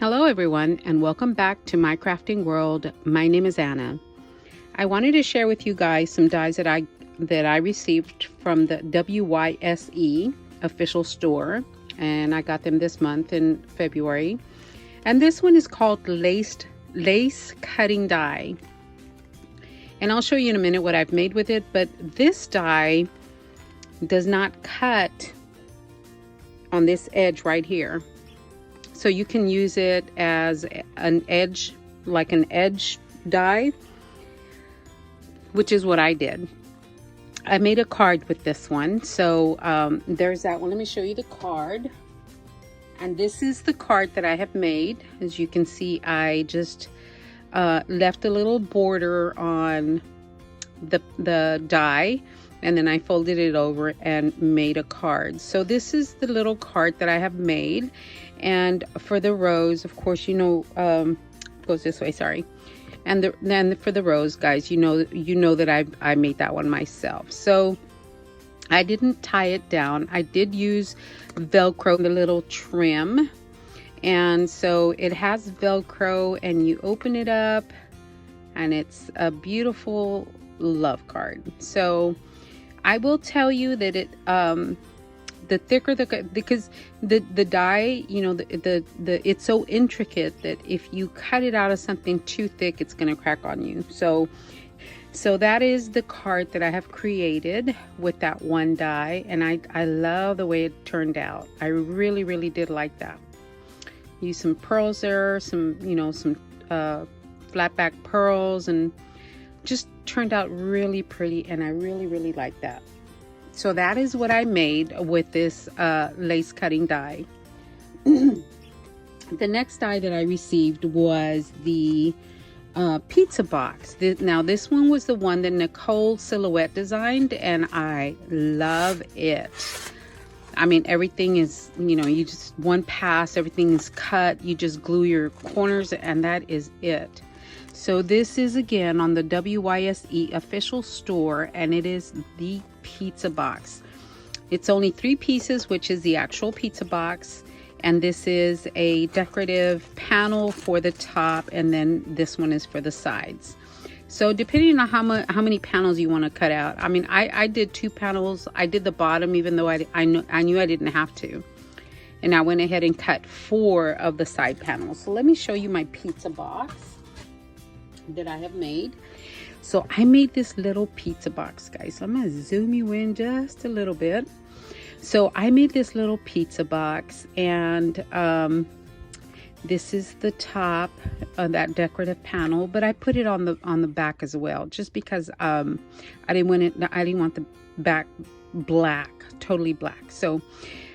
Hello everyone, and welcome back to my crafting world. My name is Anna. I wanted to share with you guys some dies that I received from the WYSE official store, and I got them this month in February. And this one is called lace cutting die. And I'll show you in a minute what I've made with it, but this die does not cut on this edge right here. So you can use it as an edge, like an edge die, which is what I did. I made a card with this one. So there's that one. Let me show you the card. And this is the card that I have made. As you can see, I just left a little border on the die, and then I folded it over and made a card. So this is the little card that I have made. And for the rose, of course, you know, goes this way, sorry. And then for the rose, guys, you know that I made that one myself. So I didn't tie it down. I did use Velcro, the little trim. And so it has Velcro, and you open it up and it's a beautiful love card. So I will tell you that it the thicker because the die, you know, it's so intricate that if you cut it out of something too thick, it's going to crack on you. So that is the card that I have created with that one die, and I love the way it turned out. I really did like that. Use some pearls there, some, you know, some flat back pearls, and just turned out really pretty, and I really like that. So that is what I made with this lace cutting die. The next die that I received was the pizza box. Now this one was the one that Nicole Silhouette designed, and I love it. I mean, everything is, you know, you just one pass, everything is cut, you just glue your corners, and that is it. So this is again on the WYSE official store, and it is the pizza box. It's only 3 pieces, which is the actual pizza box, and this is a decorative panel for the top, and then this one is for the sides. So depending on how many panels you want to cut out. I mean, I did 2 panels. I did the bottom, even though I knew I didn't have to, and I went ahead and cut 4 of the side panels. So let me show you my pizza box that I have made. So I made this little pizza box, guys. So I'm gonna zoom you in just a little bit. So I made this little pizza box, and this is the top of that decorative panel, but I put it on the back as well, just because I didn't want the back black, totally black. So,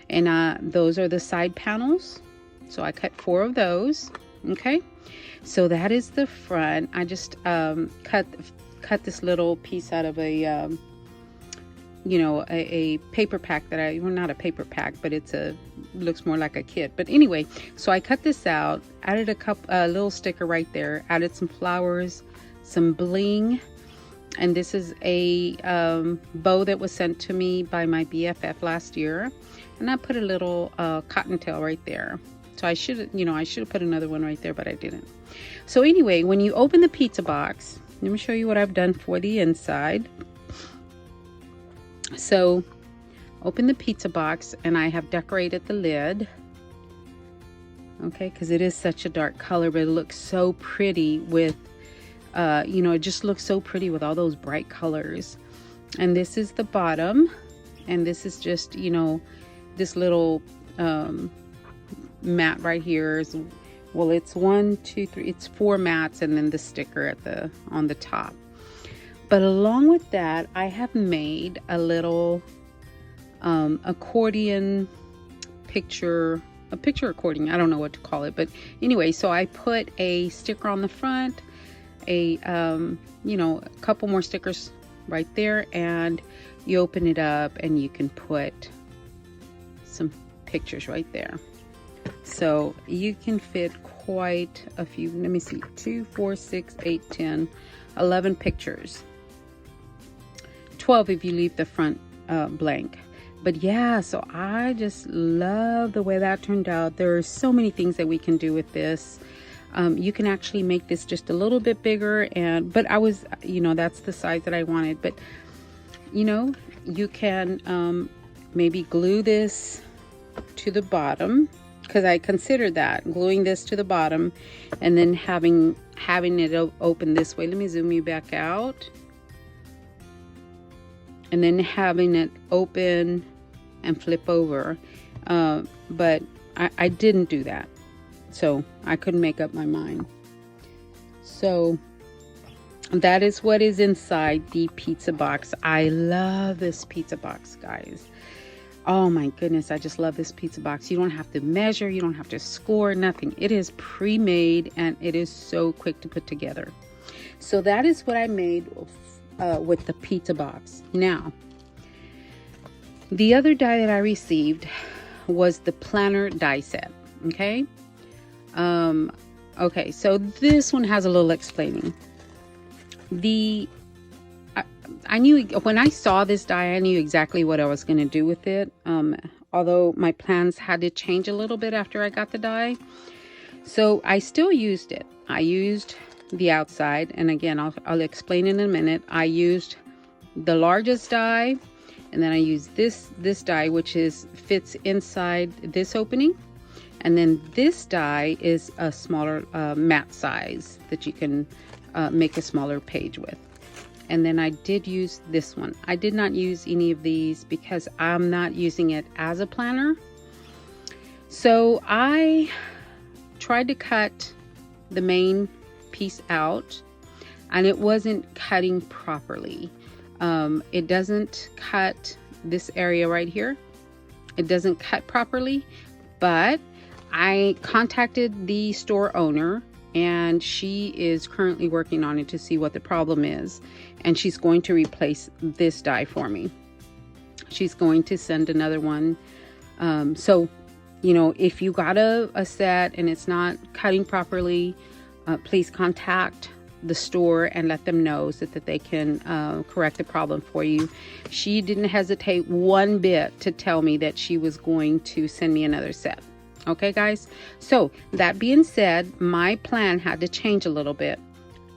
and those are the side panels. So I cut 4 of those. Okay, so that is the front. I just cut this little piece out of a you know, a paper pack that well, not a paper pack, but looks more like a kit. But anyway, so I cut this out, added a little sticker right there, added some flowers, some bling, and this is a bow that was sent to me by my BFF last year, and I put a little cottontail right there. So I should have put another one right there, but I didn't. So anyway, when you open the pizza box, let me show you what I've done for the inside. So open the pizza box, and I have decorated the lid. Okay, because it is such a dark color, but it looks so pretty with, you know, it just looks so pretty with all those bright colors. And this is the bottom, and this is just, you know, this little mat right here is, well, it's 1, 2, 3, it's 4 mats, and then the sticker on the top. But along with that, I have made a little accordion picture, a picture accordion. I don't know what to call it, but anyway, so I put a sticker on the front, you know, a couple more stickers right there, and you open it up and you can put some pictures right there. So you can fit quite a few. Let me see, 2, 4, 6, 8, 10, 11 pictures. 12 if you leave the front blank. But yeah, so I just love the way that turned out. There are so many things that we can do with this. You can actually make this just a little bit bigger, but I was, that's the size that I wanted. But you can maybe glue this to the bottom, because I considered that gluing this to the bottom and then having it open this way. Let me zoom you back out. And then having it open and flip over, but I didn't do that, so I couldn't make up my mind. So that is what is inside the pizza box. I love this pizza box, guys. Oh my goodness, I just love this pizza box. You don't have to measure, you don't have to score, nothing. It is pre-made and it is so quick to put together. So that is what I made with the pizza box. Now, the other die that I received was the planner die set. Okay. Okay, so this one has a little explaining. I knew when I saw this die, I knew exactly what I was going to do with it. Although my plans had to change a little bit after I got the die. So I still used it. I used the outside, and again, I'll explain in a minute. I used the largest die, and then I used this die, which fits inside this opening. And then this die is a smaller mat size that you can make a smaller page with. And then I did use this one. I did not use any of these because I'm not using it as a planner. So I tried to cut the main piece out, and it wasn't cutting properly. It doesn't cut this area right here. It doesn't cut properly, but I contacted the store owner, and she is currently working on it to see what the problem is, and she's going to replace this die for me. She's going to send another one. So if you got a set and it's not cutting properly, please contact the store and let them know so that they can correct the problem for you. She didn't hesitate one bit to tell me that she was going to send me another set. Okay, guys, so that being said, my plan had to change a little bit.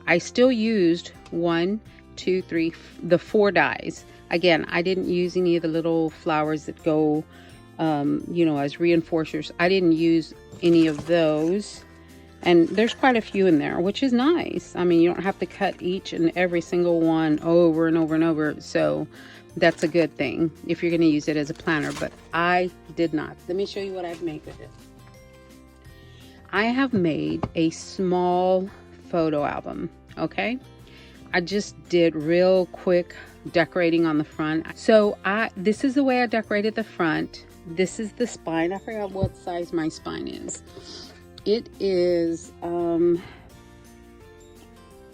I still used 1, 2, 3, the 4 dies. Again, I didn't use any of the little flowers that go as reinforcers. I didn't use any of those, and there's quite a few in there, which is nice. I mean, you don't have to cut each and every single one over and over and over, so that's a good thing if you're going to use it as a planner, but I did not. Let me show you what I've made with it. I have made a small photo album. Okay, I just did real quick decorating on the front. So this is the way I decorated the front. This is the spine. I forgot what size my spine is. It is 1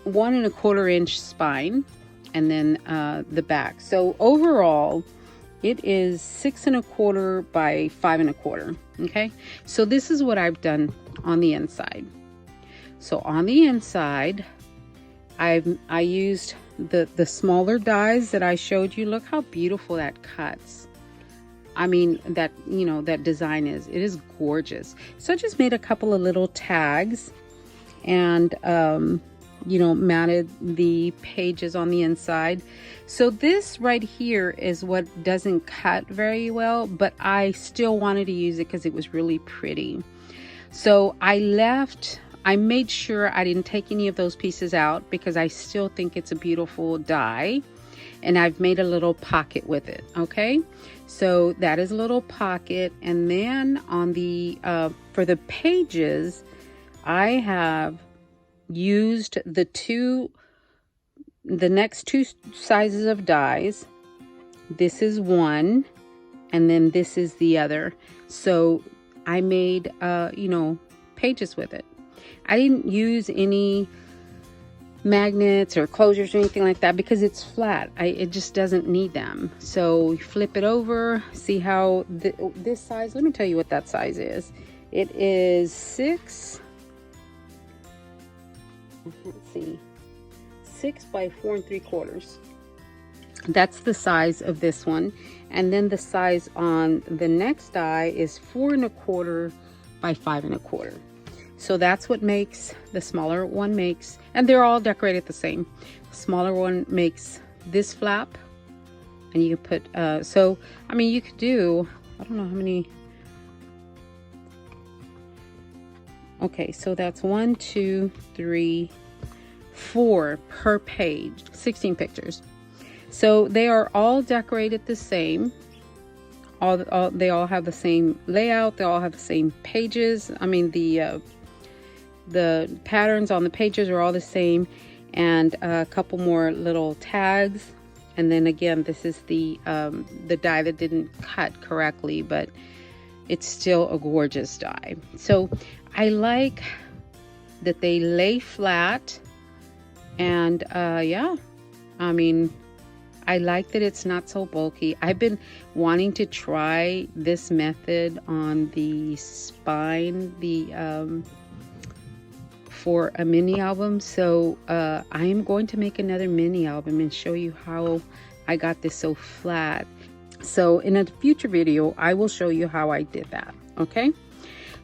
1/4 inch spine, and then the back. So overall, it is 6 1/4 by 5 1/4. Okay, so this is what I've done on the inside. So on the inside, I used the smaller dies that I showed you. Look how beautiful that cuts. I mean, that design it is gorgeous. So I just made a couple of little tags and mounted the pages on the inside. So this right here is what doesn't cut very well, but I still wanted to use it because it was really pretty. So I made sure I didn't take any of those pieces out because I still think it's a beautiful die, and I've made a little pocket with it. Okay, so that is a little pocket. And then on the for the pages, I have used the next 2 sizes of dies. This is one, and then this is the other. So I made pages with it. I didn't use any magnets or closures or anything like that because it's flat. It just doesn't need them. So you flip it over, see how this size, let me tell you what that size is. It is 6 by 4 3/4. That's the size of this one. And then the size on the next die is 4 1/4 by 5 1/4. So that's what makes the smaller one makes, and they're all decorated the same. The smaller one makes this flap, and you can put, so, I mean, you could do, I don't know how many. Okay, so that's 1, 2, 3, 4 per page, 16 pictures. So they are all decorated the same. They all have the same layout. They all have the same pages. I mean, the patterns on the pages are all the same, and a couple more little tags. And then again, this is the die that didn't cut correctly, but it's still a gorgeous die. So I like that they lay flat, and yeah, I mean, I like that it's not so bulky. I've been wanting to try this method on the spine, for a mini album. So I am going to make another mini album and show you how I got this so flat. So in a future video, I will show you how I did that. Okay.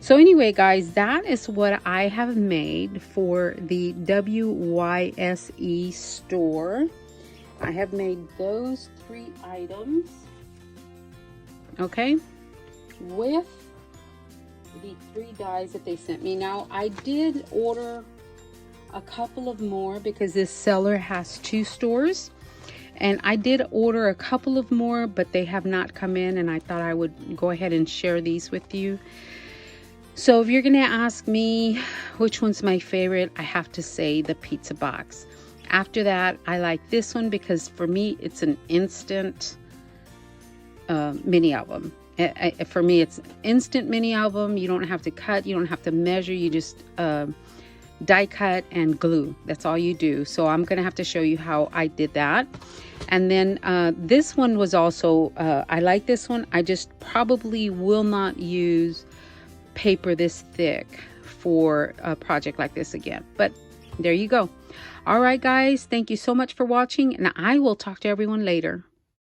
So anyway, guys, that is what I have made for the WYSE store. I have made those 3 items, okay, with the 3 dies that they sent me. Now, I did order a couple of more because this seller has 2 stores, and I did order a couple of more, but they have not come in, and I thought I would go ahead and share these with you. So if you're gonna ask me which one's my favorite, I have to say the pizza box. After that, I like this one because for me, it's an instant mini album. For me, it's instant mini album. You don't have to cut, you don't have to measure, you just die cut and glue. That's all you do. So I'm gonna have to show you how I did that. And then this one was also, I like this one. I just probably will not use paper this thick for a project like this again. But there you go. All right, guys, thank you so much for watching, and I will talk to everyone later.